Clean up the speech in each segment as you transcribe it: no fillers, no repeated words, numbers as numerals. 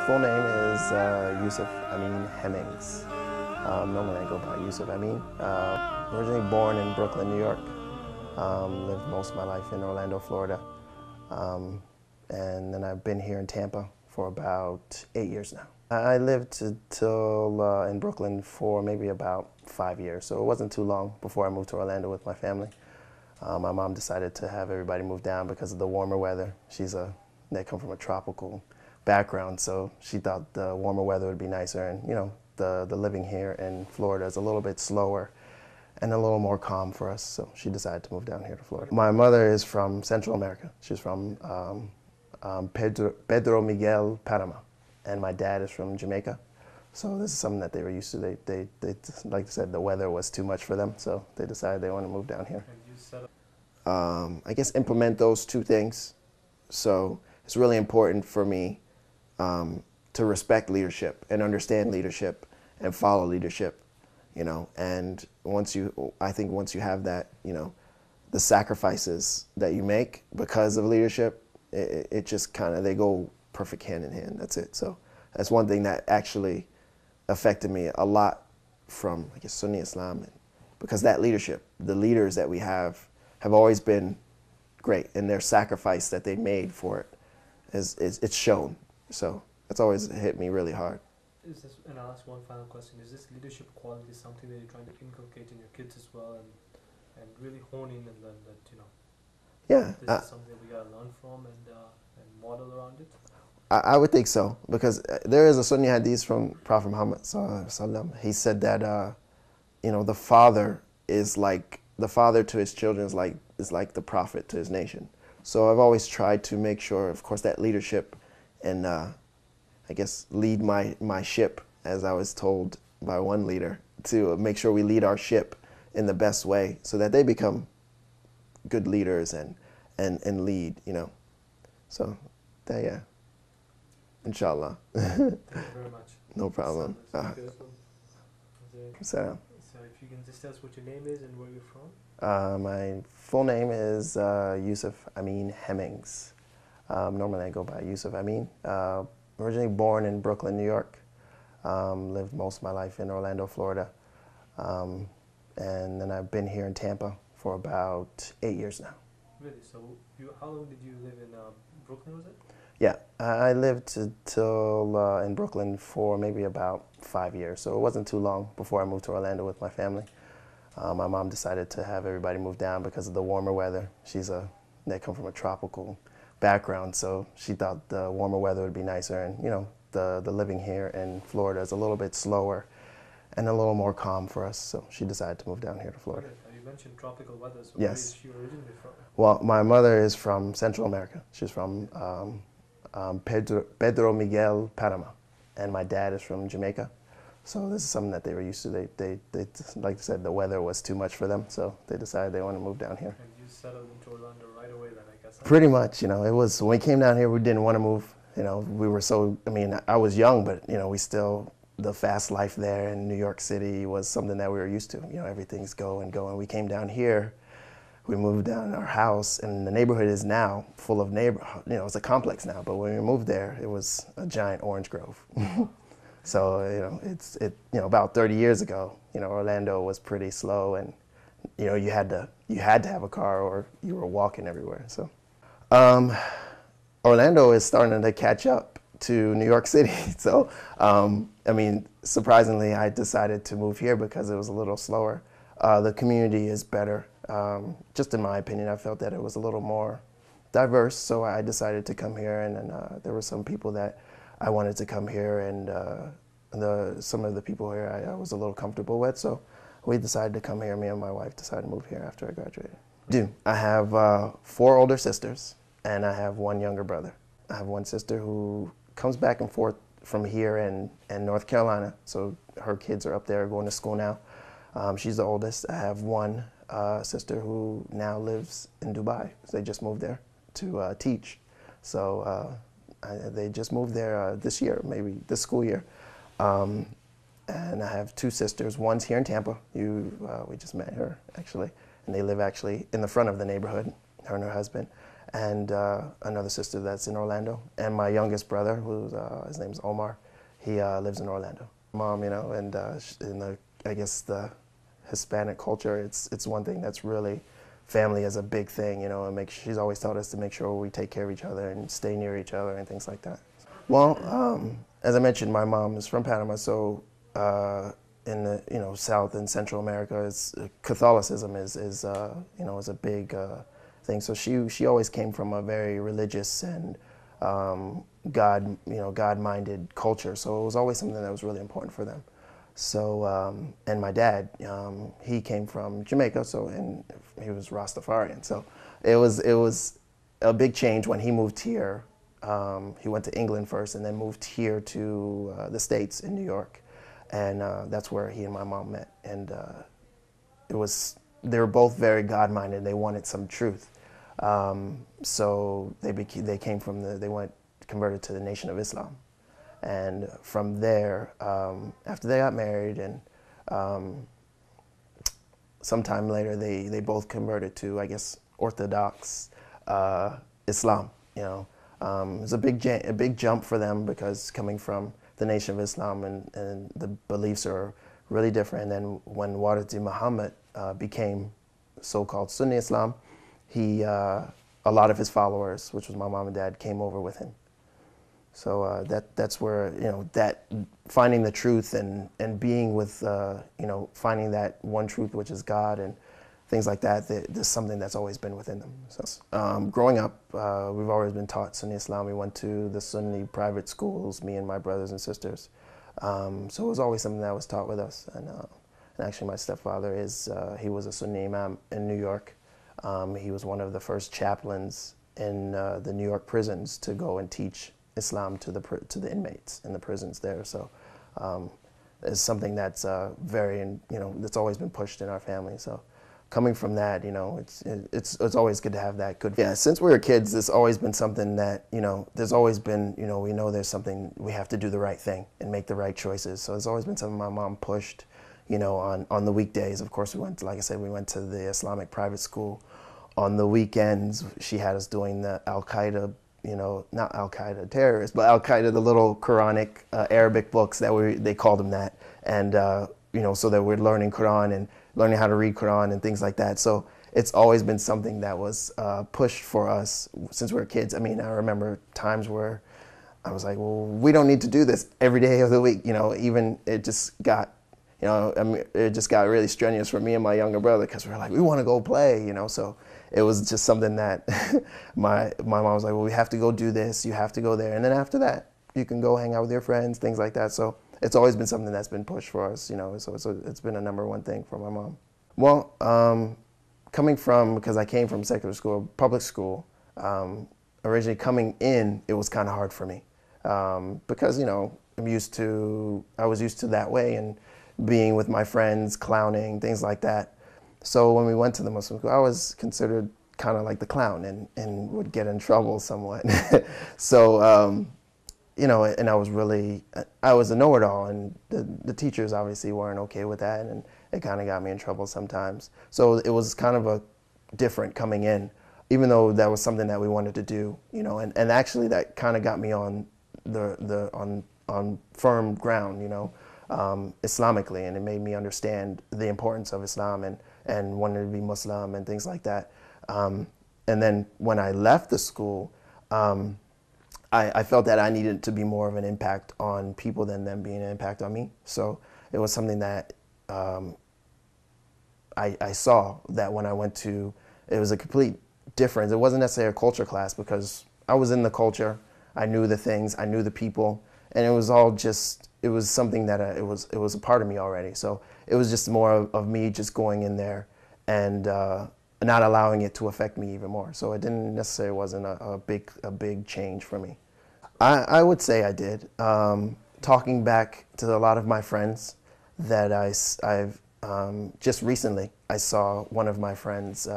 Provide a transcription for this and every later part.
full name is Yusuf Ameen Hemmings. Normally I go by Yusuf Ameen. Originally born in Brooklyn, New York. Lived most of my life in Orlando, Florida. And then I've been here in Tampa for about 8 years now. I lived till in Brooklyn for maybe about 5 years, so it wasn't too long before I moved to Orlando with my family. My mom decided to have everybody move down because of the warmer weather. They come from a tropical background, so she thought the warmer weather would be nicer, and the living here in Florida is a little bit slower and a little more calm for us, so she decided to move down here to Florida. My mother is from Central America. She's from Pedro Miguel, Panama, and my dad is from Jamaica. So this is something that they were used to. They like I said, the weather was too much for them, so they decided they want to move down here. I guess implement those two things. So it's really important for me to respect leadership and understand leadership and follow leadership, and I think once you have that, the sacrifices that you make because of leadership, it just they go perfect hand in hand. That's it. So that's one thing that actually affected me a lot from, I guess, Sunni Islam, because that leadership, the leaders that we have always been great, and their sacrifice that they made for it it's shown. So that's always hit me really hard. And I'll ask one final question. Is this leadership quality something that you're trying to inculcate in your kids as well, and really hone in and learn that, yeah, this is something we gotta learn from and model around it? I would think so, because there is a Sunni hadith from Prophet Muhammad sallallahu alaihi wasallam. He said that the father to his children is like the prophet to his nation. So I've always tried to make sure, of course, that leadership, and I guess lead my ship, as I was told by one leader, to make sure we lead our ship in the best way so that they become good leaders and lead, So that, yeah. Inshallah. Thank you very much. No problem. So So if you can just tell us what your name is and where you're from? my full name is Yusuf Ameen Hemmings. Normally I go by Yusuf Ameen. Originally born in Brooklyn, New York. Lived most of my life in Orlando, Florida. And then I've been here in Tampa for about 8 years now. Really? So how long did you live in Brooklyn, was it? Yeah, I lived till in Brooklyn for maybe about 5 years, so it wasn't too long before I moved to Orlando with my family. My mom decided to have everybody move down because of the warmer weather. They come from a tropical background, so she thought the warmer weather would be nicer, and the living here in Florida is a little bit slower and a little more calm for us, so she decided to move down here to Florida. Okay. You mentioned tropical weather, so Yes. where is she originally from? Well, my mother is from Central America. She's from Pedro Miguel, Panama, and my dad is from Jamaica. So this is something that they were used to. They like I said, the weather was too much for them, so they decided they want to move down here. And you settled into Orlando right away then, I guess? Pretty much, it was, when we came down here, we didn't want to move. We were I was young, but, the fast life there in New York City was something that we were used to. Everything's go and go. And we came down here, we moved down in our house, and the neighborhood is now full of it's a complex now, but when we moved there, it was a giant orange grove. So, about 30 years ago, Orlando was pretty slow, and, you had to have a car or you were walking everywhere. So, Orlando is starting to catch up to New York City. So, surprisingly, I decided to move here because it was a little slower. The community is better. Just in my opinion, I felt that it was a little more diverse, so I decided to come here, and then there were some people that I wanted to come here, and some of the people here I was a little comfortable with, so we decided to come here. Me and my wife decided to move here after I graduated. I have 4 older sisters, and I have 1 younger brother. I have 1 sister who comes back and forth from here and North Carolina, so her kids are up there going to school now. She's the oldest. I have 1 sister who now lives in Dubai. They just moved there to teach. So they just moved there this year, maybe this school year. And I have 2 sisters. One's here in Tampa. We just met her, actually. And they live actually in the front of the neighborhood, her and her husband. and another sister that's in Orlando, and my youngest brother, who's his name's Omar. He lives in Orlando. Mom, you know, and in the, I guess the Hispanic culture, it's one thing that's really, family is a big thing, you know, and she's always taught us to make sure we take care of each other and stay near each other and things like that. Well, as I mentioned, my mom is from Panama, so in the, you know, South and Central America, Catholicism is you know, is a big thing. So she always came from a very religious and God-minded culture. So it was always something that was really important for them. So and my dad, he came from Jamaica, and he was Rastafarian. So it was a big change when he moved here. He went to England first and then moved here to the States in New York. And that's where he and my mom met. And they were both very God-minded. They wanted some truth. So they converted to the Nation of Islam. And from there, after they got married, and sometime later, they both converted to, I guess, Orthodox Islam. You know, it was a big jump for them, because coming from the Nation of Islam and the beliefs are really different. And then when Warati Muhammad became so-called Sunni Islam, a lot of his followers, which was my mom and dad, came over with him. So that's where, you know, that finding the truth and being with, you know, finding that one truth, which is God, and things like that, there's something that's always been within them. So, growing up, we've always been taught Sunni Islam. We went to the Sunni private schools, me and my brothers and sisters. So it was always something that was taught with us. And actually my stepfather he was a Sunni Imam in New York. He was one of the first chaplains in the New York prisons to go and teach Islam to the inmates in the prisons there. So it's something that's you know, that's always been pushed in our family. So coming from that, you know, it's always good to have that good. Yeah, since we were kids, there's always been something that, you know, there's always been, you know, we know there's something, we have to do the right thing and make the right choices. So there's always been something my mom pushed, you know, on the weekdays. Of course, we went to, like I said, we went to the Islamic private school. On the weekends, she had us doing the Al-Qaeda, you know, not Al-Qaeda terrorists, but Al-Qaeda, the little Quranic Arabic books they called them that. And, you know, so that we're learning Quran and learning how to read Quran and things like that. So it's always been something that was pushed for us since we were kids. I mean, I remember times where I was like, well, we don't need to do this every day of the week. You know, even it just got, you know, I mean, it just got really strenuous for me and my younger brother, because we were like, we want to go play, you know. So it was just something that my mom was like, well, we have to go do this, you have to go there. And then after that, you can go hang out with your friends, things like that. So it's always been something that's been pushed for us, you know, so it's been a #1 thing for my mom. Well, because I came from secular school, public school, originally coming in, it was kind of hard for me. Because, you know, I was used to that way, and being with my friends, clowning, things like that. So when we went to the Muslim school, I was considered kind of like the clown and would get in trouble somewhat. So, you know, and I was a know-it-all, and the teachers obviously weren't okay with that, and it kind of got me in trouble sometimes. So it was kind of different coming in, even though that was something that we wanted to do, you know, and actually that kind of got me on on firm ground, you know, Islamically, and it made me understand the importance of Islam and wanting to be Muslim and things like that. And then when I left the school, I felt that I needed to be more of an impact on people than them being an impact on me. So it was something that I saw that when I went to, it was a complete difference. It wasn't necessarily a culture class, because I was in the culture, I knew the things, I knew the people, and it was all just, it was something that it was a part of me already. So it was just more of me just going in there and not allowing it to affect me even more. So it didn't necessarily wasn't a big change for me. I would say I did. Talking back to a lot of my friends that I've just recently, I saw one of my friends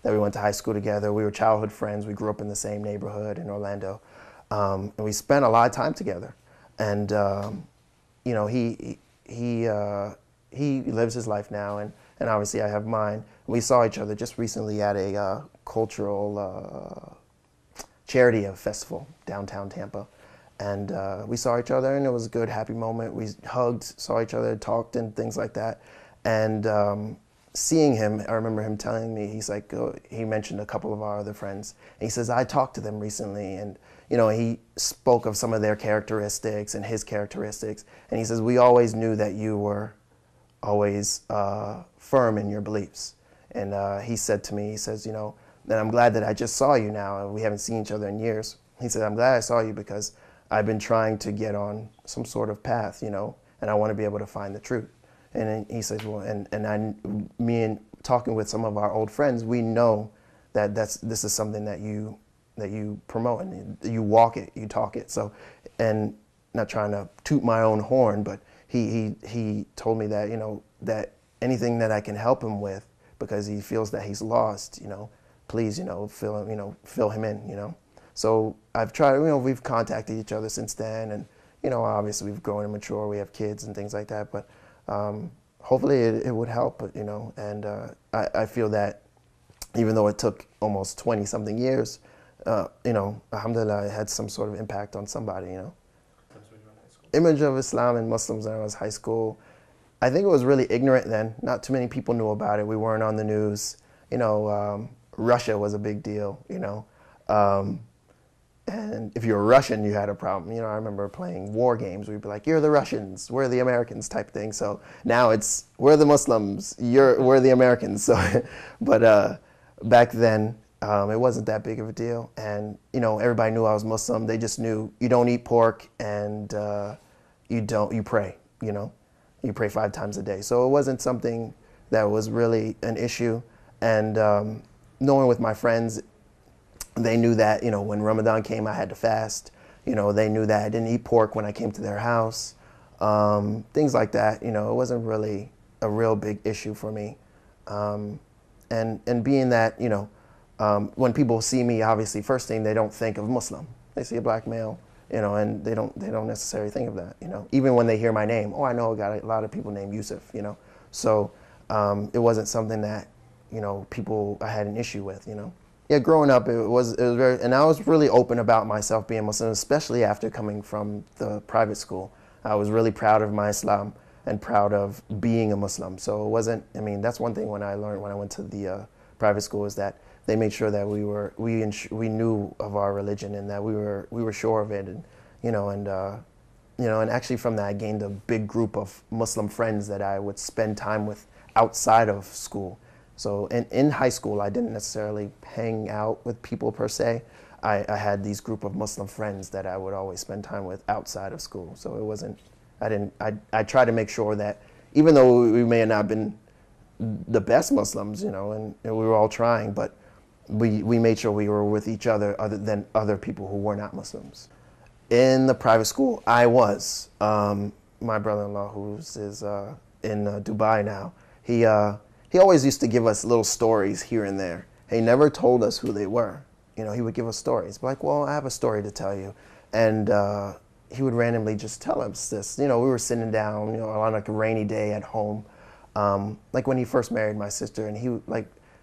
that we went to high school together. We were childhood friends. We grew up in the same neighborhood in Orlando, and we spent a lot of time together. And you know, he lives his life now, and obviously I have mine. We saw each other just recently at a cultural charity festival downtown Tampa. And we saw each other, and it was a good, happy moment. We hugged, saw each other, talked, and things like that. And seeing him, I remember him telling me, he's like, he mentioned a couple of our other friends. And he says, I talked to them recently, and he spoke of some of their characteristics and his characteristics. And he says, we always knew that you were always firm in your beliefs. And he said to me, he says, that I'm glad that I just saw you now, and we haven't seen each other in years. He said, I'm glad I saw you because I've been trying to get on some sort of path, and I want to be able to find the truth. And then he says, well, me and talking with some of our old friends, we know that this is something that you promote, and you walk it, you talk it. So, and not trying to toot my own horn, but he told me that, that anything that I can help him with, because he feels that he's lost, please, fill him in, So I've tried, we've contacted each other since then, and, obviously we've grown and matured, we have kids and things like that, but hopefully it would help, but, and I feel that even though it took almost 20-something years, alhamdulillah, it had some sort of impact on somebody, Image of Islam and Muslims when I was high school, I think it was really ignorant then. Not too many people knew about it. We weren't on the news. Russia was a big deal, and if you were Russian, you had a problem. I remember playing war games. We'd be like, you're the Russians, we're the Americans type thing. So now it's, we're the Muslims, we're the Americans. So, but back then, it wasn't that big of a deal. And, everybody knew I was Muslim. They just knew you don't eat pork, and you pray, you pray 5 times a day. So it wasn't something that was really an issue. And knowing with my friends, they knew that, when Ramadan came, I had to fast. They knew that I didn't eat pork when I came to their house. Things like that, it wasn't really a real big issue for me. And being that, when people see me, obviously, first thing, they don't think of Muslim. They see a black male, and they don't necessarily think of that, Even when they hear my name, I know I got a lot of people named Yusuf, So it wasn't something that, I had an issue with, Yeah, growing up, it was very, and I was really open about myself being Muslim, especially after coming from the private school. I was really proud of my Islam and proud of being a Muslim. So it wasn't, that's one thing when I learned when I went to the private school, is that they made sure that we knew of our religion, and that we were sure of it, and and actually from that I gained a big group of Muslim friends that I would spend time with outside of school. So in high school, I didn't necessarily hang out with people per se. I had these group of Muslim friends that I would always spend time with outside of school. So it wasn't, I tried to make sure that even though we may have not been the best Muslims, and we were all trying, but we made sure we were with each other than other people who were not Muslims. In the private school, I was. My brother-in-law, who's in Dubai now, he always used to give us little stories here and there. He never told us who they were. He would give us stories. Like, well, I have a story to tell you. And he would randomly just tell us this. We were sitting down, on like a rainy day at home. Like when he first married my sister,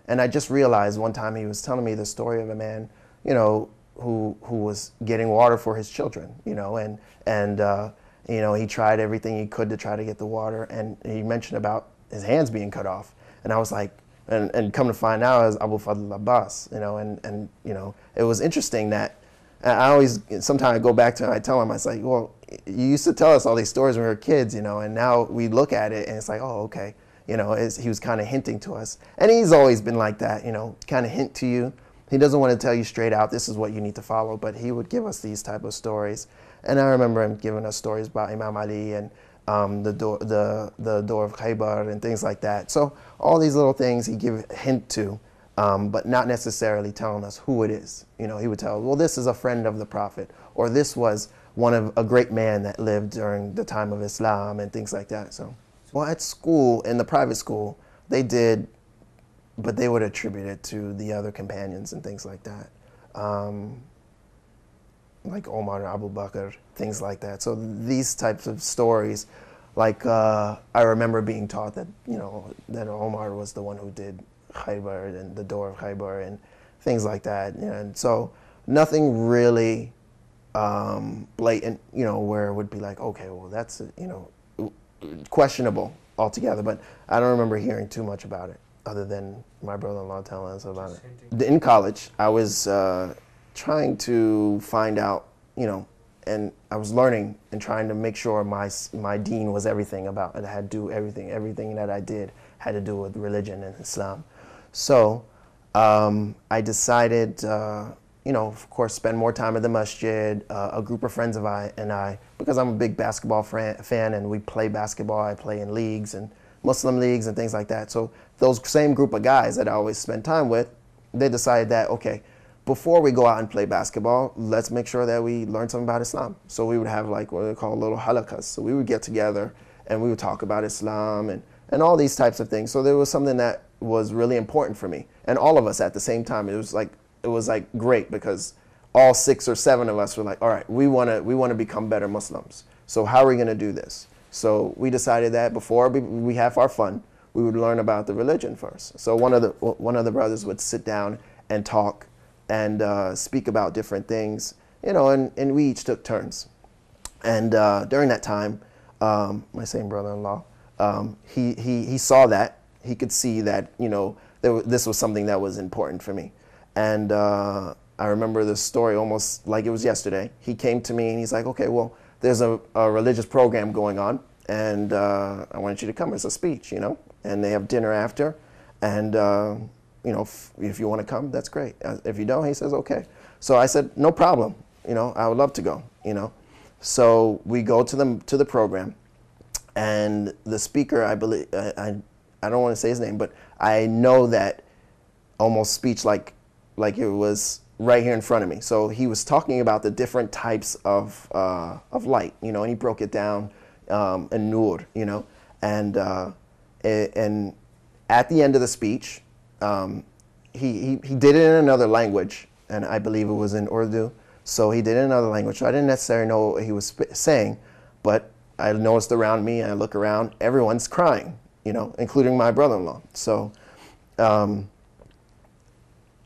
and I just realized one time he was telling me the story of a man, who was getting water for his children, and he tried everything he could to try to get the water, and he mentioned about his hands being cut off. And I was like, and come to find out as Abu Fadl Abbas, and it was interesting that I always, sometimes I go back to him, I tell him, I was like, well, you used to tell us all these stories when we were kids, and now we look at it and it's like, oh, okay. He was kind of hinting to us. And he's always been like that, kind of hint to you. He doesn't want to tell you straight out, this is what you need to follow, but he would give us these type of stories. And I remember him giving us stories about Imam Ali and the door of Khaybar and things like that. So all these little things he give a hint to, but not necessarily telling us who it is. He would tell, well, this is a friend of the Prophet, or this was one of a great man that lived during the time of Islam and things like that. So, well, at school, in the private school, they did, but they would attribute it to the other companions and things like that. Like Omar and Abu Bakr, things like that. So these types of stories, like I remember being taught that, that Omar was the one who did Khaybar and the door of Khaybar and things like that. And so nothing really blatant, you know, where it would be like, okay, well, that's, you know, questionable altogether. But I don't remember hearing too much about it other than my brother-in-law telling us about it. In college, I was trying to find out, you know, and I was learning and trying to make sure my deen was everything about it. I had to do everything that I did had to do with religion and Islam. So I decided, you know, of course, spend more time at the masjid. A group of friends of I, because I'm a big basketball fan and we play basketball, I play in leagues and Muslim leagues and things like that. So those same group of guys that I always spend time with, they decided that, okay, before we go out and play basketball, let's make sure that we learn something about Islam. So we would have like what they call little halakas. So we would get together and we would talk about Islam and all these types of things. So there was something that was really important for me. And all of us at the same time, it was like great because all 6 or 7 of us were like, all right, we want to become better Muslims. So how are we going to do this? So we decided that before we have our fun, we would learn about the religion first. So one of the brothers would sit down and talk and speak about different things, you know, and we each took turns. And during that time, my same brother-in-law, he saw that. He could see that, you know, this was something that was important for me. And I remember this story almost like it was yesterday. He came to me and he's like, okay, well, there's a religious program going on, and I want you to come. It's a speech, you know, and they have dinner after. And you know, if you want to come, that's great. If you don't, he says, okay. So I said, no problem. You know, I would love to go, you know. So we go to the program, and the speaker, I believe, I don't want to say his name, but I know that almost speech like it was right here in front of me. So he was talking about the different types of light, you know, and he broke it down in nur, you know, and at the end of the speech, he did it in another language, and I believe it was in Urdu. So he did it in another language. So I didn't necessarily know what he was saying, but I noticed around me, and I look around, everyone's crying, you know, including my brother-in-law. So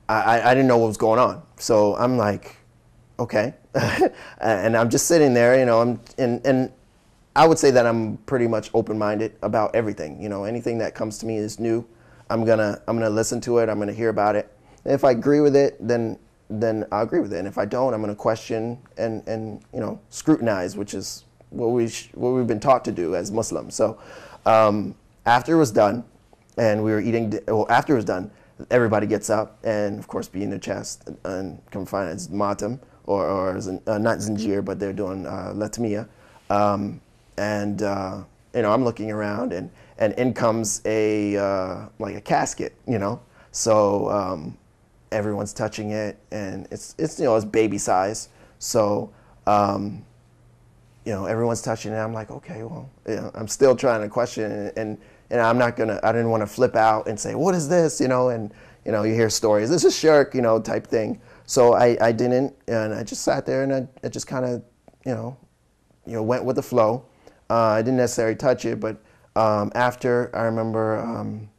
I didn't know what was going on. So I'm like, okay. And I'm just sitting there, you know, and I would say that I'm pretty much open-minded about everything. You know, anything that comes to me is new. I'm gonna listen to it. I'm gonna hear about it. And if I agree with it, then I'll agree with it. And if I don't, I'm gonna question and you know, scrutinize, which is what we've been taught to do as Muslims. So after it was done, and we were eating. Well, after it was done, everybody gets up, and of course, beating their chest and come find it's matam or not zinjir, but they're doing latmiya. And you know, I'm looking around, and in comes like a casket, you know. So everyone's touching it, and it's you know, it's baby size. So you know, everyone's touching it. I'm like, okay, well, you know, I'm still trying to question, and I didn't want to flip out and say, what is this, you know, and you know, you hear stories, this is shirk, you know, type thing. So I didn't, and I just sat there, and I just kind of, you know, went with the flow. I didn't necessarily touch it, but after, I remember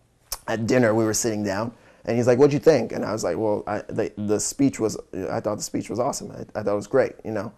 at dinner we were sitting down, and he's like, "What'd you think?" And I was like, "Well, the speech was. I thought the speech was awesome. I thought it was great. You know,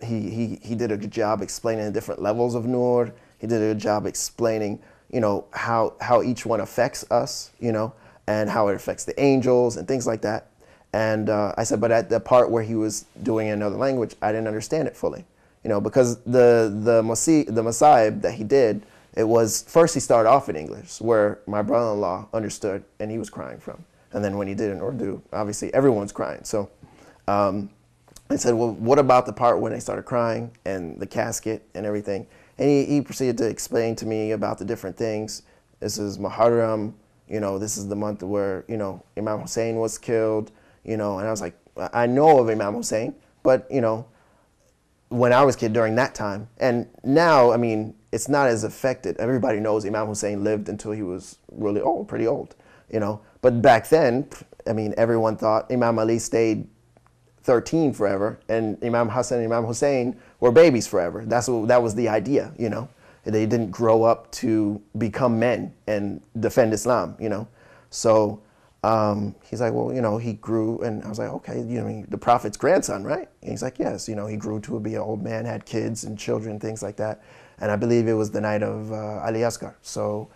he did a good job explaining the different levels of nur. He did a good job explaining, you know, how each one affects us, you know, and how it affects the angels and things like that." And I said, but at the part where he was doing it in another language, I didn't understand it fully. You know, because the Masayib that he did, it was, first he started off in English, where my brother-in-law understood, and he was crying from. And then when he did in Urdu, obviously everyone's crying. So I said, well, what about the part when they started crying and the casket and everything? And he proceeded to explain to me about the different things. This is Muharram, you know, this is the month where, you know, Imam Hussein was killed, you know, and I was like, I know of Imam Hussein, but, you know, when I was a kid during that time, and now, I mean, it's not as affected. Everybody knows Imam Hussein lived until he was really old, pretty old, you know. But back then, I mean, everyone thought Imam Ali stayed 13 forever, and Imam Hassan and Imam Hussein were babies forever. That was the idea, you know. They didn't grow up to become men and defend Islam, you know. So He's like, well, you know, he grew, and I was like, okay, you know, the prophet's grandson, right? And he's like, yes, you know, he grew to be an old man, had kids and children, things like that. And I believe it was the night of Ali Asghar. So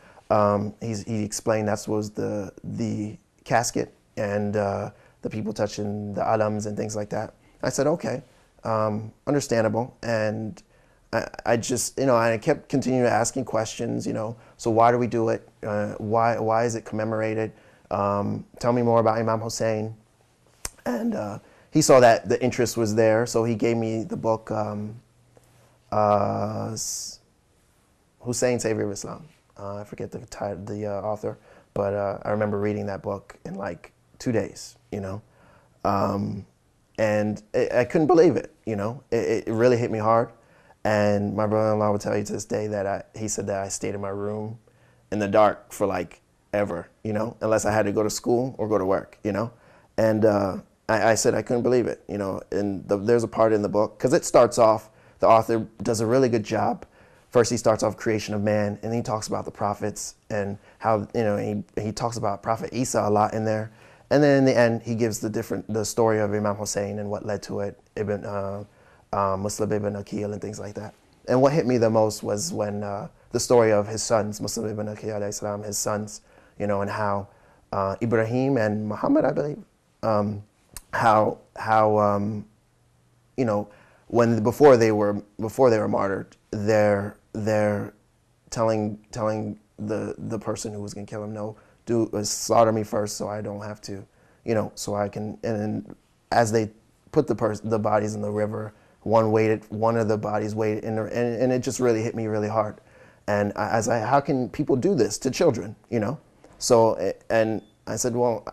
he explained that was the casket and the people touching the alams and things like that. I said, okay, understandable. And I just, you know, I kept continuing asking questions, you know, so why do we do it? Why is it commemorated? Tell me more about Imam Hussein. And he saw that the interest was there, so he gave me the book, Hussein, Savior of Islam. I forget the title, the author, but I remember reading that book in like 2 days, you know. And I couldn't believe it, you know. It really hit me hard. And my brother-in-law would tell you to this day that he said that I stayed in my room in the dark for like ever, you know, unless I had to go to school or go to work, you know. And I said I couldn't believe it, you know. And there's a part in the book, because it starts off, the author does a really good job. First, he starts off creation of man, and then he talks about the prophets and how, you know, he talks about Prophet Isa a lot in there. And then in the end, he gives the story of Imam Hussein and what led to it, Muslim ibn Aqil and things like that. And what hit me the most was when the story of his sons, Muslim ibn Aqil alayhi salam, his sons, you know, and how Ibrahim and Muhammad, I believe, you know, before they were martyred, they're telling the person who was going to kill him, no, slaughter me first so I don't have to, you know, so I can. And then as they put the bodies in the river, one of the bodies waded in there, and it just really hit me really hard. And how can people do this to children, you know? So, and I said, well,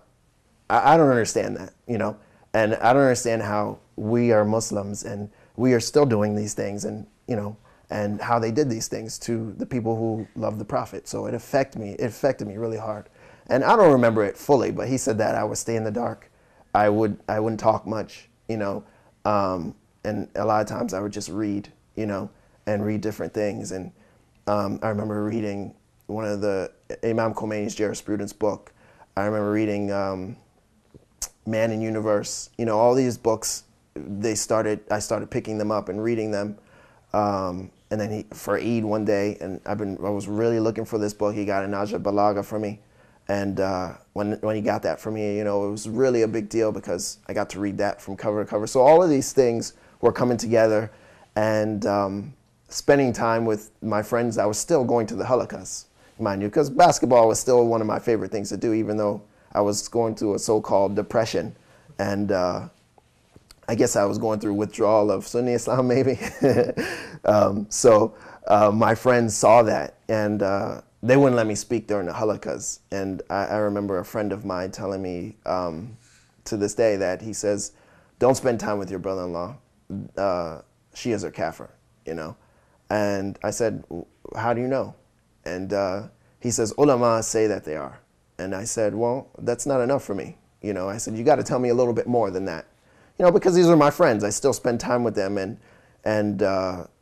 I don't understand that, you know, and I don't understand how we are Muslims and we are still doing these things, and, you know, and how they did these things to the people who love the Prophet. So it affected me really hard. And I don't remember it fully, but he said that I would stay in the dark. I wouldn't talk much, you know, and a lot of times I would just read, you know, and read different things. And I remember reading one of the Imam Khomeini's jurisprudence book. I remember reading Man and Universe, you know, all these books. I started picking them up and reading them. And then for Eid one day, and I was really looking for this book. He got a Najah Balaga for me. And when he got that for me, you know, it was really a big deal because I got to read that from cover to cover. So all of these things were coming together, and spending time with my friends. I was still going to the halakas, mind you, because basketball was still one of my favorite things to do, even though I was going through a so-called depression. And I guess I was going through withdrawal of Sunni Islam, maybe. So my friends saw that, and they wouldn't let me speak during the halakas. And I remember a friend of mine telling me to this day that he says, don't spend time with your brother-in-law. Shias are kafir, you know. And I said, how do you know? And he says, ulama say that they are. And I said, well, that's not enough for me. You know, I said, you got to tell me a little bit more than that. You know, because these are my friends. I still spend time with them, and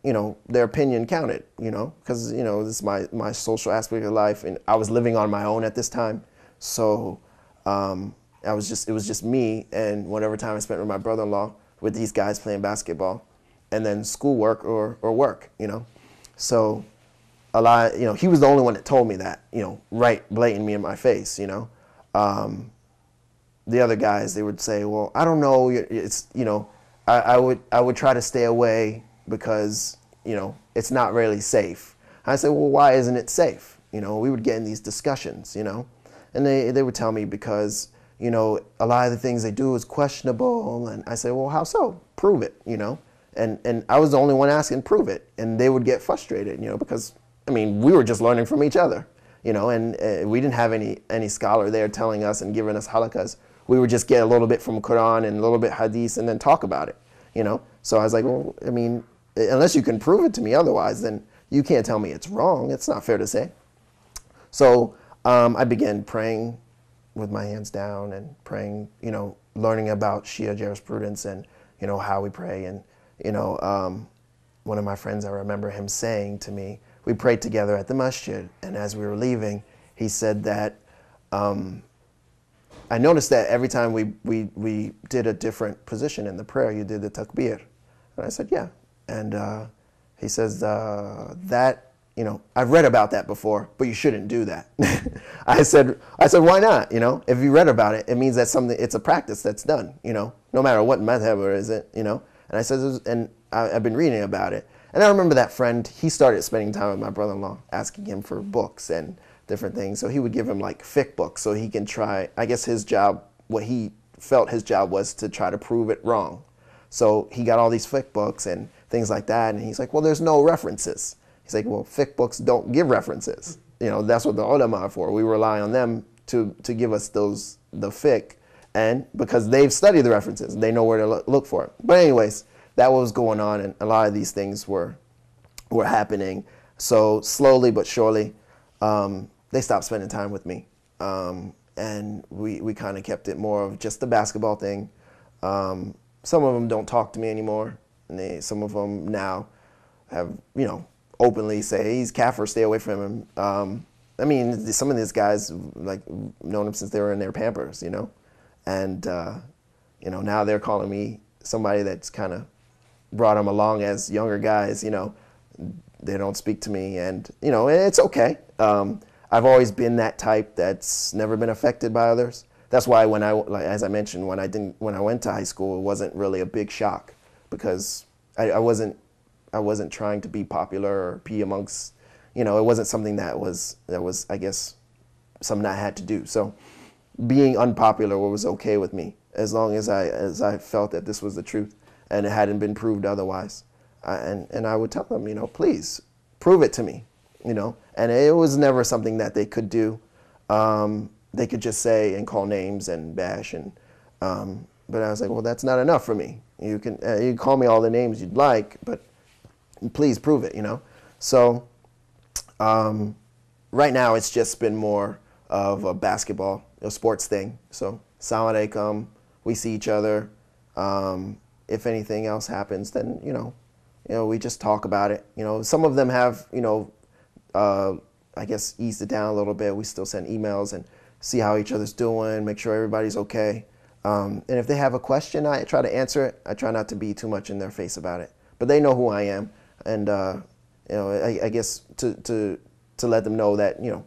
you know, their opinion counted, you know, because, you know, this is my social aspect of life, and I was living on my own at this time. So it was just me and whatever time I spent with my brother-in-law with these guys playing basketball, and then schoolwork or work, you know. So a lot, you know, he was the only one that told me that, you know, right blatant me in my face, you know. The other guys, they would say, well, I don't know, it's, you know, I would try to stay away because, you know, it's not really safe. I said, well, why isn't it safe? You know, we would get in these discussions, you know, and they would tell me because, you know, a lot of the things they do is questionable. And I said, well, how so? Prove it, you know. And I was the only one asking, prove it. And they would get frustrated, you know, because, I mean, we were just learning from each other, you know, and we didn't have any scholar there telling us and giving us halakas. We would just get a little bit from Quran and a little bit hadith and then talk about it, you know. So I was like, well, I mean, unless you can prove it to me otherwise, then you can't tell me it's wrong. It's not fair to say. So I began praying with my hands down and praying, you know, learning about Shia jurisprudence and, you know, how we pray. And, you know, one of my friends, I remember him saying to me, we prayed together at the masjid, and as we were leaving, he said that I noticed that every time we did a different position in the prayer, you did the takbir. And I said, yeah. And he says, that, you know, I've read about that before, but you shouldn't do that. I said, why not? You know, if you read about it, it means that it's a practice that's done, you know, no matter what madhab is it, you know. And I said, and I've been reading about it. And I remember that friend, he started spending time with my brother-in-law, asking him for books and different things. So he would give him like fiqh books so he can try, I guess his job, what he felt his job was to try to prove it wrong. So he got all these fiqh books and things like that. And he's like, well, there's no references. He's like, well, fiqh books don't give references. You know, that's what the ulama are for. We rely on them to give us the fiqh, and because they've studied the references, they know where to look for it. But anyways, that was going on, and a lot of these things were happening. So slowly but surely, they stopped spending time with me. And we kind of kept it more of just the basketball thing. Some of them don't talk to me anymore. And some of them now have, you know, openly say, hey, he's kafir, stay away from him. I mean, some of these guys, like, known them since they were in their Pampers, you know? And, you know, now they're calling me somebody that's kind of brought them along as younger guys, you know. They don't speak to me, and, you know, it's okay. I've always been that type that's never been affected by others. That's why when as I mentioned, when I went to high school, it wasn't really a big shock, because I wasn't trying to be popular or be amongst, you know, it wasn't something that was I guess something I had to do. So being unpopular was okay with me, as long as I felt that this was the truth and it hadn't been proved otherwise. And I would tell them, you know, please prove it to me, you know. And it was never something that they could do. They could just say and call names and bash, and but I was like, well, that's not enough for me. You can call me all the names you'd like, but please prove it, you know. So right now it's just been more of a basketball, a sports thing. So Assalamu alaikum, we see each other. If anything else happens, then you know, we just talk about it. You know, some of them have, you know, I guess eased it down a little bit. We still send emails and see how each other's doing, make sure everybody's okay. And if they have a question, I try to answer it. I try not to be too much in their face about it. But they know who I am, and you know, I guess to let them know that, you know,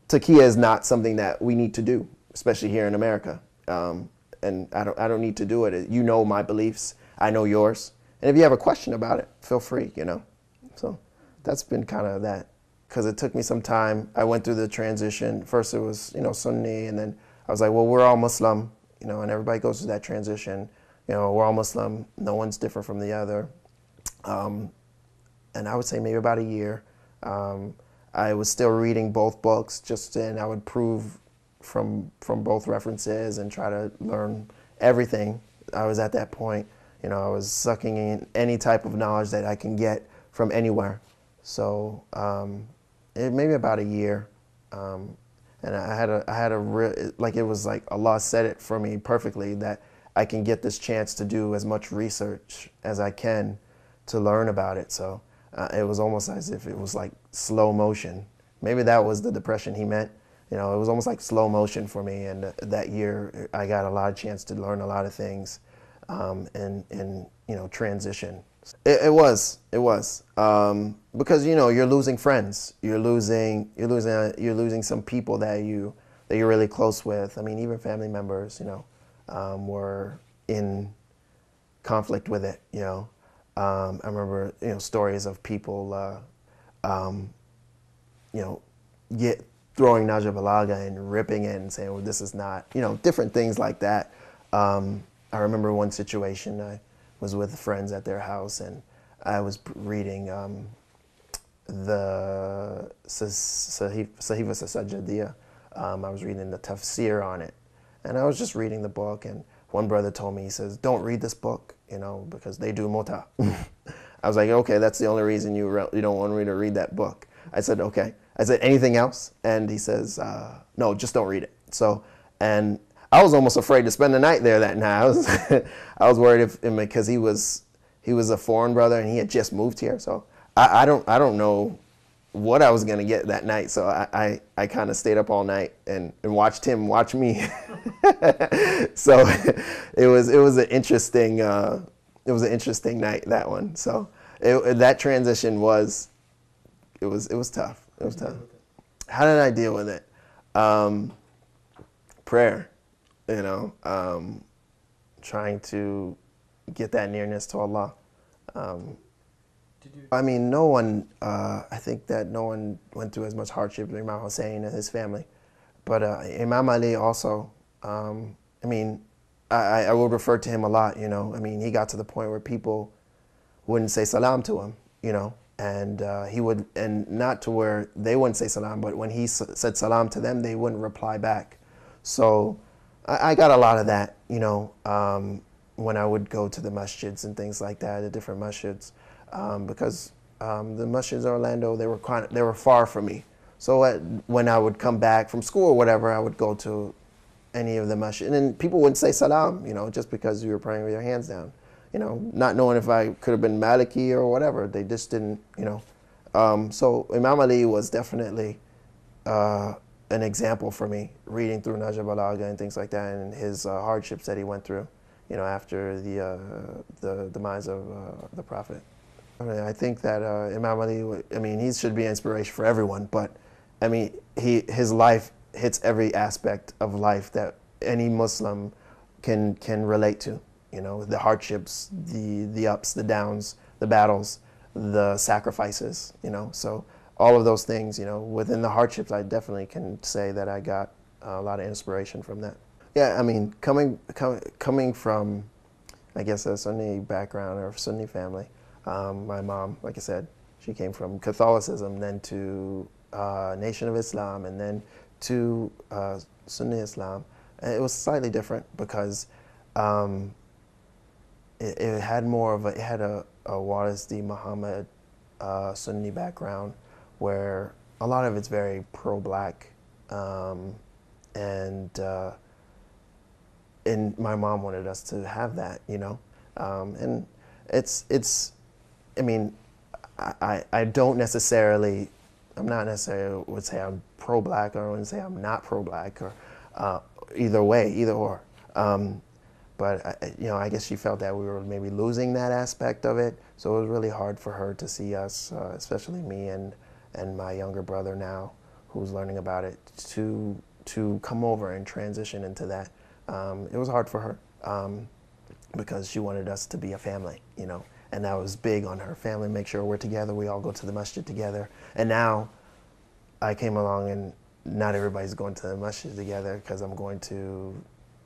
taqiyya is not something that we need to do, especially here in America. And I don't need to do it. You know my beliefs. I know yours. And if you have a question about it, feel free, you know. So that's been kind of that, because it took me some time. I went through the transition. First it was, you know, Sunni, and then I was like, well, we're all Muslim, you know, and everybody goes through that transition. You know, we're all Muslim. No one's different from the other. And I would say maybe about a year. I was still reading both books, and I would prove from both references and try to learn everything. I was at that point. You know, I was sucking in any type of knowledge that I can get from anywhere. So maybe about a year, and I had a real, like, it was like Allah said it for me perfectly, that I can get this chance to do as much research as I can to learn about it. So it was almost as if it was like slow motion. Maybe that was the depression he meant. You know, it was almost like slow motion for me, and that year I got a lot of chance to learn a lot of things. And you know, transition. It was because, you know, you're losing friends, you're losing some people that you're really close with. I mean, even family members, you know, were in conflict with it. You know, I remember, you know, stories of people, you know, throwing Najah Balaga and ripping it and saying, well, this is not, you know, different things like that. I remember one situation, I was with friends at their house, and I was reading the Sahifa Sajjadiyya. I was reading the tafsir on it, and I was just reading the book, and one brother told me, he says, don't read this book, you know, because they do muta. I was like, okay, that's the only reason you don't want me to read that book. I said, okay. I said, anything else? And he says, no, just don't read it. So, and I was almost afraid to spend the night there that night. I was worried because he was a foreign brother and he had just moved here. So I don't know what I was gonna get that night. So I kind of stayed up all night and watched him watch me. So it was an interesting night, that one. So that transition was tough. It was tough. How did I deal with it? Prayer, trying to get that nearness to Allah. I mean, no one, I think that no one went through as much hardship as Imam Hussein and his family. But Imam Ali also, I mean, I would refer to him a lot, I mean, he got to the point where people wouldn't say salam to him, and he would, and not to where they wouldn't say salam, but when he said salam to them, they wouldn't reply back. So I got a lot of that, when I would go to the masjids and things like that, the different masjids, because the masjids in Orlando, they were far from me. So when I would come back from school or whatever, I would go to any of the masjids, and then people wouldn't say salam, just because you were praying with your hands down, not knowing if I could have been Maliki or whatever. They just didn't, So Imam Ali was definitely an example for me, reading through Nahj al-Balagha and things like that, and his hardships that he went through, after the demise of the Prophet. I think that Imam Ali, I mean, he should be an inspiration for everyone, but I mean, his life hits every aspect of life that any Muslim can relate to. The hardships, the ups, the downs, the battles, the sacrifices. So all of those things. Within the hardships, I definitely can say that I got a lot of inspiration from that. Yeah, I mean, coming from, I guess, a Sunni background or a Sunni family. My mom, like I said, she came from Catholicism, then to Nation of Islam, and then to Sunni Islam. And it was slightly different because it had more of it had a Warisi Muhammad Sunni background, where a lot of it's very pro-black, and my mom wanted us to have that, and it's. I mean, I don't necessarily, I'm not necessarily would say I'm pro-black, or I wouldn't say I'm not pro-black, or either way, either or. But I guess she felt that we were maybe losing that aspect of it, so it was really hard for her to see us, especially me and my younger brother now, who's learning about it, to come over and transition into that. It was hard for her because she wanted us to be a family, and that was big on her family. Make sure we're together. We all go to the masjid together. And now I came along, and not everybody's going to the masjid together because I'm going to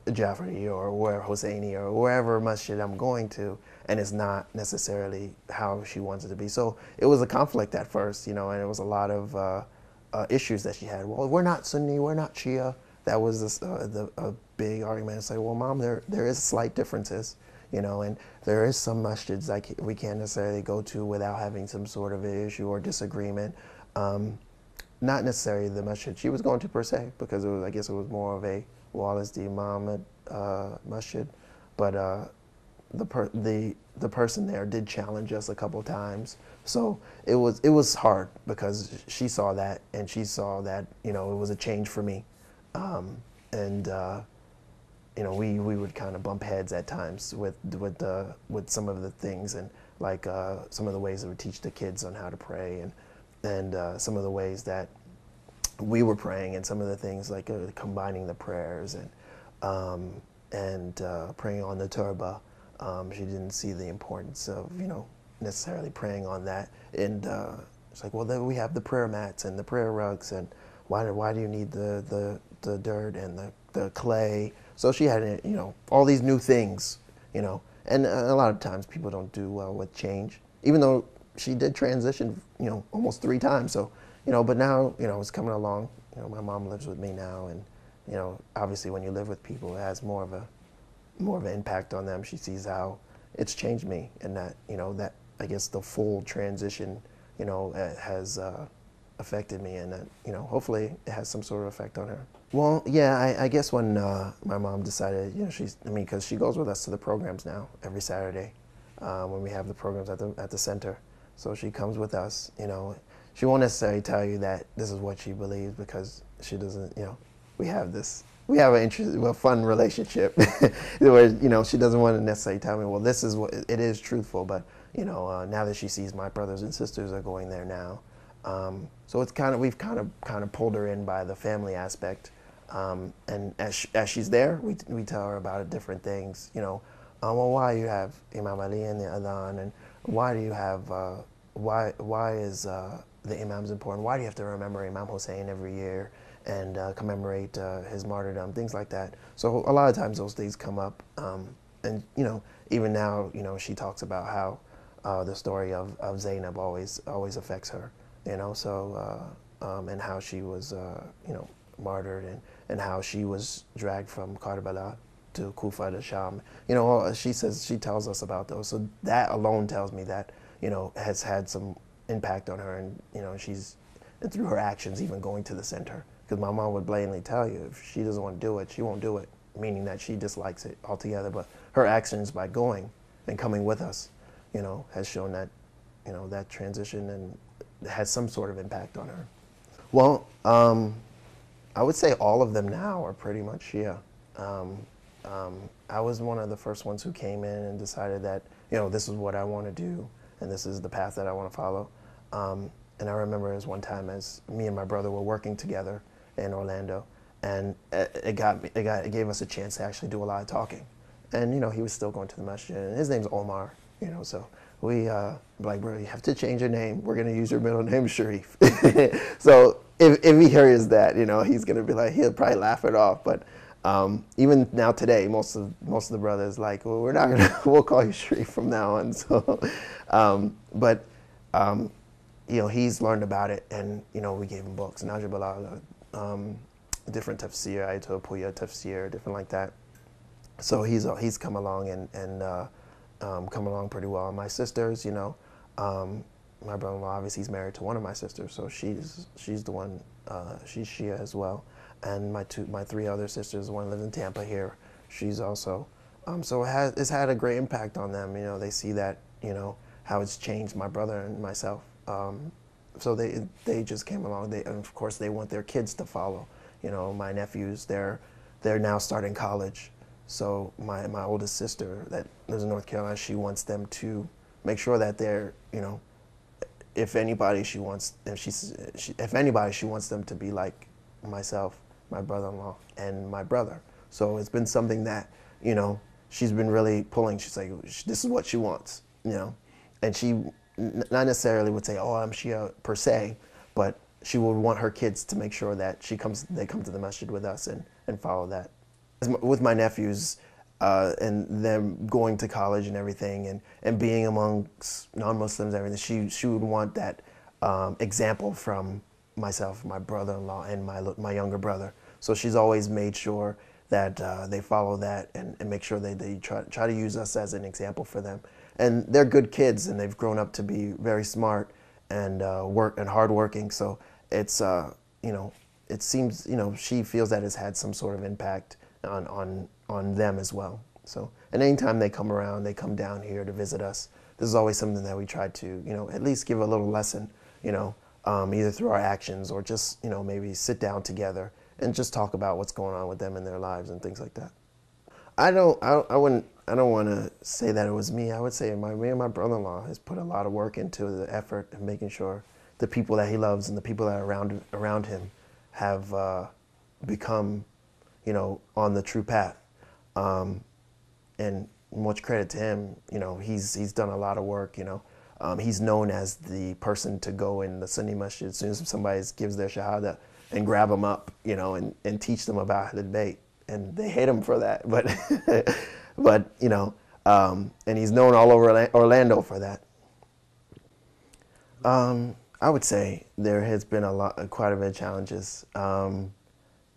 Jafari or where Hosseini or wherever masjid I'm going to, and it's not necessarily how she wants it to be. So it was a conflict at first, and it was a lot of issues that she had. Well, we're not Sunni, we're not Shia. That was a big argument. It's like, well, Mom, there is slight differences, and there is some masjids like we can't necessarily go to without having some sort of issue or disagreement. Not necessarily the masjid she was going to per se, because I guess it was more of a Warisi Muhammad masjid, but the person there did challenge us a couple times, so it was hard because she saw that, and she saw that it was a change for me, and we would kind of bump heads at times with some of the things, and like some of the ways that we teach the kids on how to pray, and some of the ways that we were praying, and some of the things like combining the prayers and praying on the turba. She didn't see the importance of necessarily praying on that, and it's like, well, then we have the prayer mats and the prayer rugs, and why do you need the dirt and the clay? So she had all these new things, and a lot of times people don't do well with change, even though she did transition almost 3 times. So but now it's coming along. My mom lives with me now, and obviously when you live with people, it has more of an impact on them. She sees how it's changed me, and that that I guess the full transition has affected me, and that hopefully it has some sort of effect on her. Well, yeah, I guess when my mom decided, because she goes with us to the programs now every Saturday when we have the programs at the center. So she comes with us. she won't necessarily tell you that this is what she believes, because she doesn't, we have a fun relationship where, she doesn't want to necessarily tell me, well, this is what, it is truthful, but, now that she sees my brothers and sisters are going there now. So it's we've kind of pulled her in by the family aspect. And as she's there, we tell her about different things, well, why you have Imam Ali and the Adhan, and why do you have, why is the Imam's important? Why do you have to remember Imam Hussein every year and commemorate his martyrdom, things like that. So a lot of times those things come up, and even now, she talks about how the story of Zainab always affects her, so and how she was martyred, and how she was dragged from Karbala to Kufa to Sham. She tells us about those. So that alone tells me that has had some impact on her, and and through her actions, even going to the center. Because my mom would blatantly tell you, if she doesn't want to do it, she won't do it, meaning that she dislikes it altogether. But her actions by going and coming with us, has shown that, that transition, and has some sort of impact on her. Well, I would say all of them now are pretty much Shia. I was one of the first ones who came in and decided that, this is what I want to do, and this is the path that I want to follow. And I remember as one time, as me and my brother were working together in Orlando, and it gave us a chance to actually do a lot of talking. And he was still going to the masjid, and his name's Omar, so we like, bro, you have to change your name. We're gonna use your middle name, Sharif. So if he hears that, he's gonna be like, he'll probably laugh it off. But even now today, most of the brothers like, well, we're not gonna, we'll call you Sharif from now on. So, he's learned about it, and we gave him books, Najib al-Ala, different tafsir, Ayatul Puya tafsir, different like that. So he's come along and come along pretty well. My sisters, my brother-in-law, obviously he's married to one of my sisters, so she's the one, she's Shia as well. And my three other sisters, one lives in Tampa here, she's also. So it's had a great impact on them. They see that, how it's changed my brother and myself. So they just came along. And of course they want their kids to follow. My nephews, they're now starting college. So my oldest sister that lives in North Carolina, she wants them to make sure that they're, if anybody she wants them to be like myself, my brother-in-law, and my brother. So it's been something that, she's been really pulling. She's like, this is what she wants, and she not necessarily would say, oh, I'm Shia per se, but she would want her kids to make sure that they come to the masjid with us and follow that. With my nephews and them going to college and everything, and being amongst non-Muslims and everything, she would want that example from myself, my brother-in-law, and my younger brother. So she's always made sure that they follow that, and make sure they try to use us as an example for them. And they're good kids, and they've grown up to be very smart and hardworking. So it's it seems she feels that it's had some sort of impact on them as well. So, and anytime they come around, they come down here to visit us, this is always something that we try to at least give a little lesson, either through our actions or just maybe sit down together and just talk about what's going on with them in their lives and things like that. I don't want to say that it was me. I would say me and my brother-in-law has put a lot of work into the effort of making sure the people that he loves and the people that are around him have become, on the true path. And much credit to him. He's done a lot of work. He's known as the person to go in the Sunni masjid as soon as somebody gives their shahada and grab them up, and teach them about Ahlul Bayt. And they hate him for that, but and he's known all over Orlando for that. I would say there has been quite a bit of challenges.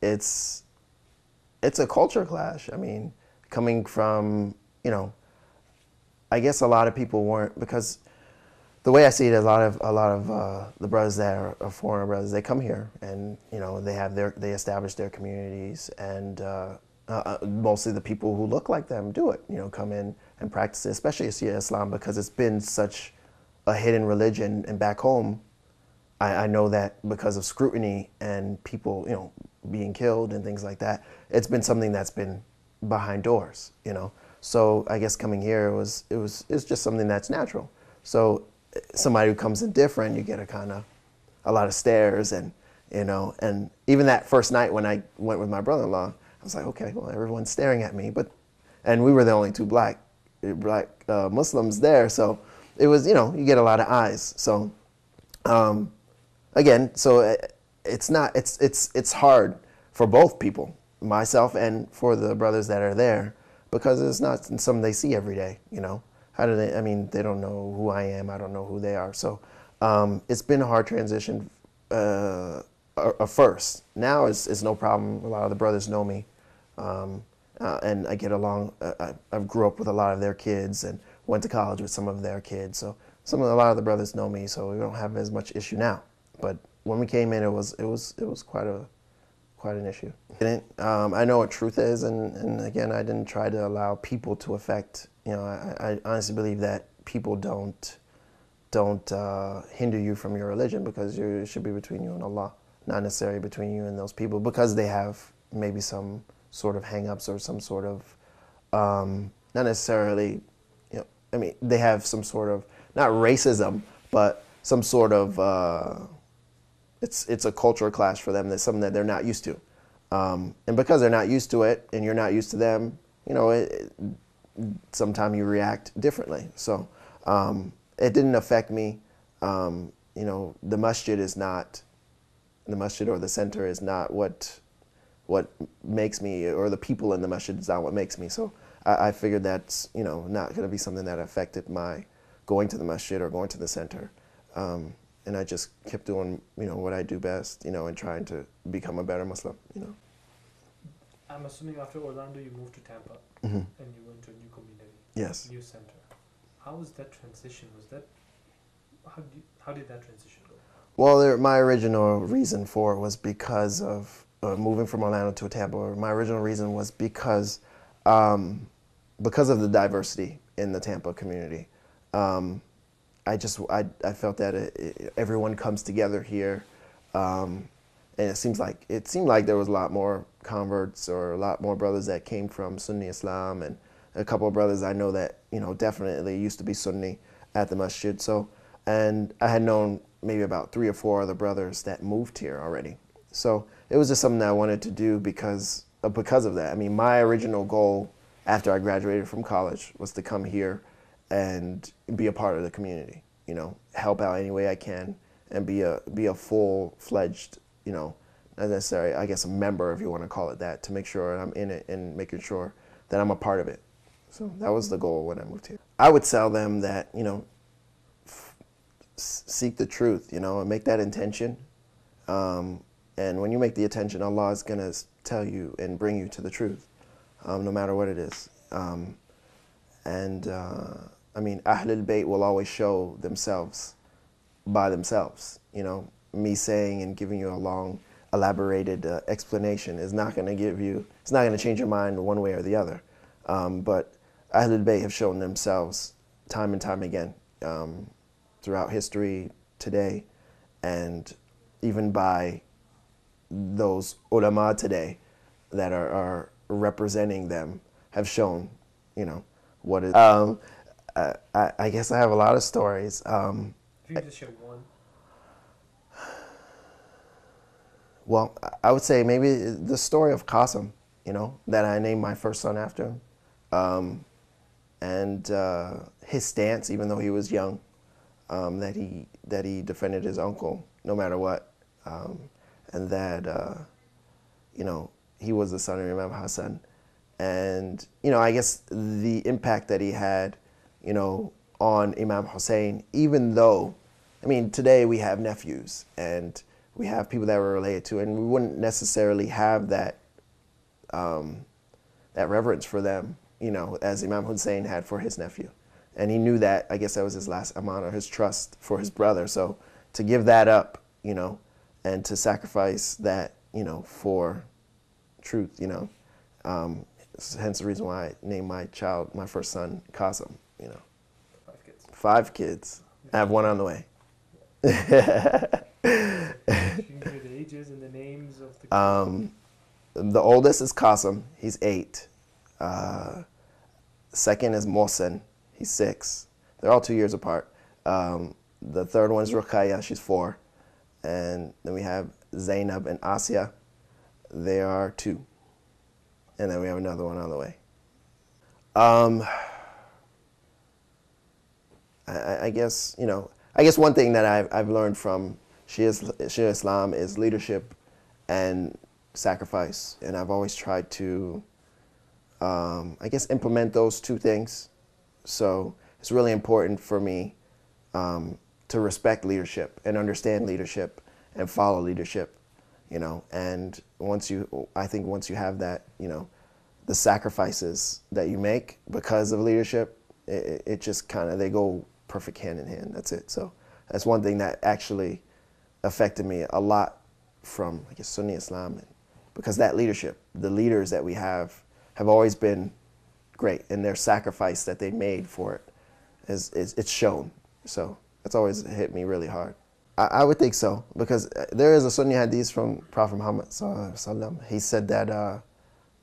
It's a culture clash. I mean, coming from, I guess a lot of people weren't, because the way I see it, a lot of the brothers that are foreign brothers, they come here and they establish their communities, and mostly the people who look like them do it. Come in and practice it, especially Shia Islam, because it's been such a hidden religion. And back home, I know that because of scrutiny and people, you know, being killed and things like that, it's been something that's been behind doors, you know. So I guess coming here it's just something that's natural. So somebody who comes in different, you get a lot of stares, and you know, and even that first night when I went with my brother-in-law, I was like, okay, well, everyone's staring at me, and we were the only two black Muslims there, so it was, you know, you get a lot of eyes. So again, so it's hard for both people, myself and for the brothers that are there, because it's not something they see every day, you know. How do they, I mean, they don't know who I am, I don't know who they are. So it's been a hard transition first. Now it's no problem. A lot of the brothers know me, and I get along. I grew up with a lot of their kids and went to college with some of their kids. So a lot of the brothers know me, so we don't have as much issue now. But when we came in, it was quite an issue. I know what truth is, and again, I didn't try to allow people to affect. You know, I honestly believe that people don't hinder you from your religion, because it should be between you and Allah, not necessarily between you and those people, because they have maybe some sort of hang-ups or some sort of not necessarily, you know, I mean, they have some sort of, not racism, but some sort of it's a cultural clash for them. That's something that they're not used to, and because they're not used to it and you're not used to them, you know, sometimes you react differently. So it didn't affect me. You know, the masjid or the center is not what makes me, or the people in the masjid is not what makes me. So I figured that's, you know, not going to be something that affected my going to the masjid or going to the center. And I just kept doing, you know, what I do best, you know, and trying to become a better Muslim, you know. I'm assuming after Orlando you moved to Tampa, Mm-hmm. and you went to a new community, Yes. new center. How was that transition? How did that transition go? Well, my original reason for it was because of moving from Orlando to Tampa. My original reason was because of the diversity in the Tampa community. I felt that everyone comes together here, and it seemed like there was a lot more converts, or a lot more brothers that came from Sunni Islam, and a couple of brothers I know that, you know, definitely used to be Sunni at the masjid. So, and I had known maybe about 3 or 4 other brothers that moved here already. So it was just something that I wanted to do because of that. I mean, my original goal after I graduated from college was to come here and be a part of the community, you know, help out any way I can, and be a full-fledged, you know, not necessarily, I guess, a member, if you want to call it that, to make sure I'm in it and making sure that I'm a part of it. So that was the goal when I moved here. I would tell them that, you know, seek the truth, you know, and make that intention. And when you make the intention, Allah is going to tell you and bring you to the truth, no matter what it is. I mean, Ahlul Bayt will always show themselves by themselves. You know, me saying and giving you a long, elaborated explanation is not going to it's not going to change your mind one way or the other. But Ahlul Bayt have shown themselves time and time again, throughout history, today, and even by those ulama today that are representing them, have shown, you know, what is. I guess I have a lot of stories. If you could just share one. Well, I would say maybe the story of Qasim, you know, that I named my first son after him. And his stance, even though he was young, that he defended his uncle no matter what, and that you know, he was the son of Imam Hassan, and you know, I guess the impact that he had, you know, on Imam Hussein, even though, I mean, today we have nephews and we have people that we're related to, and we wouldn't necessarily have that that reverence for them, you know, as Imam Hussein had for his nephew. And he knew that, I guess that was his last aman, or his trust for his brother. So to give that up, you know, and to sacrifice that, you know, for truth, you know, hence the reason why I named my first son, Qasim, you know. 5 kids. 5 kids. I have 1 on the way. You can give me the ages and the names of the kids. The oldest is Qasim, he's 8. Second is Mohsen, he's 6. They're all 2 years apart. The third one is Ruqayya, she's 4. And then we have Zainab and Asya, they are 2. And then we have another one on the way. I guess, you know, I guess one thing that I've learned from Shia Islam is leadership and sacrifice. And I've always tried to, I guess, implement those 2 things. So it's really important for me to respect leadership and understand leadership and follow leadership, you know. And I think once you have that, you know, the sacrifices that you make because of leadership, it just kind of, they go perfect hand in hand. That's it. So that's one thing that actually affected me a lot from, I guess, Sunni Islam, because that leadership, the leaders that we have always been great, and their sacrifice that they made for it it's shown. So that's always hit me really hard. I would think so, because there is a Sunni hadith from Prophet Muhammad sallallahu alaihi wasallam. He said that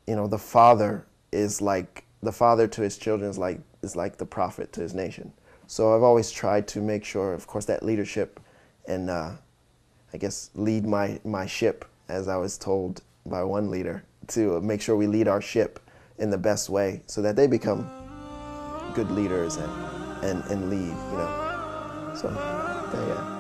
you know, the father to his children is like the prophet to his nation. So I've always tried to make sure, of course, that leadership and I guess lead my ship, as I was told by one leader, to make sure we lead our ship in the best way so that they become good leaders and lead, you know. So, yeah.